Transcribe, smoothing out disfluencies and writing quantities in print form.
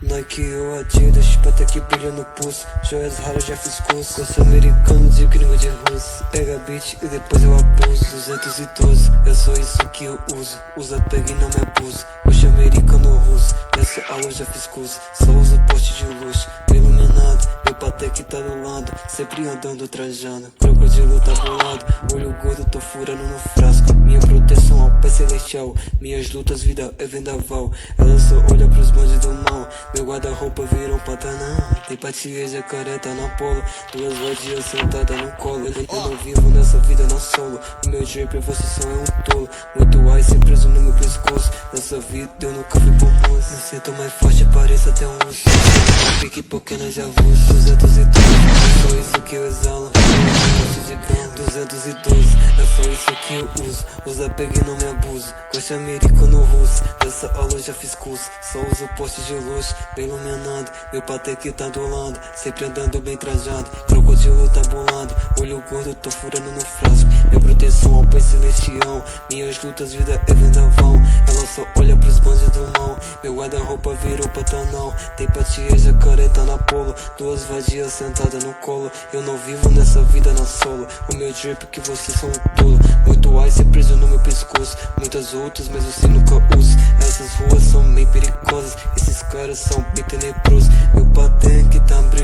Nike ou Adidas, prata que brilha no pulso. Joias raras, já fiz curso. Gosto americano, digo que língua de russo. Pega beat e depois eu abuso. 212, é só isso que eu uso. Usa, pega e não me abuso. Hoje americano ou russo. Nessa aula eu já fiz curso. Só uso poste de luz, iluminado. Meu Patek tá do lado, sempre andando trajando. Crocodilo tá bolado, olho gordo, tô furando no frasco. Minha proteção ao pé celestial. Minhas lutas, vida é vendaval. Ela só olha pros bondes do mal. Meu guarda-roupa virou um pantanal. Tem patinha, jacaré, tá na polo. Duas vadias sentadas no colo. Eu não vivo nessa vida na solo. O meu drip, você só é um tolo. Muito ice preso no meu pescoço. Nessa vida eu nunca fui por moço. Me sinto mais forte, pareço até um urso. Pique pequenas avulsos. 212, é só isso que eu exalo. 212, é só isso que eu uso. Usa, pega e não me abuso. Coxa americano russo. Nessa aula eu já fiz curso. Só uso poste de luz, bem iluminado. Meu Patek tá do lado, sempre andando bem trajado. Crocodilo tá bolado, olho gordo, tô furando no frasco. Minha proteção ao pai celestial. Minhas lutas, vida é vendaval. Ela só olha pros bondes do mal. Meu guarda-roupa virou pantanal. Tem patinha, jacaré, tá na polo. Duas vadias sentadas no colo. Eu não vivo nessa vida na solo. O meu drip que vocês são um tolo. Muito ice preso no meu pescoço. Muitas outras, mas você nunca usa. Essas ruas são bem perigosas. Esses caras são bem tenebrosos. Meu Patek tá brilhando.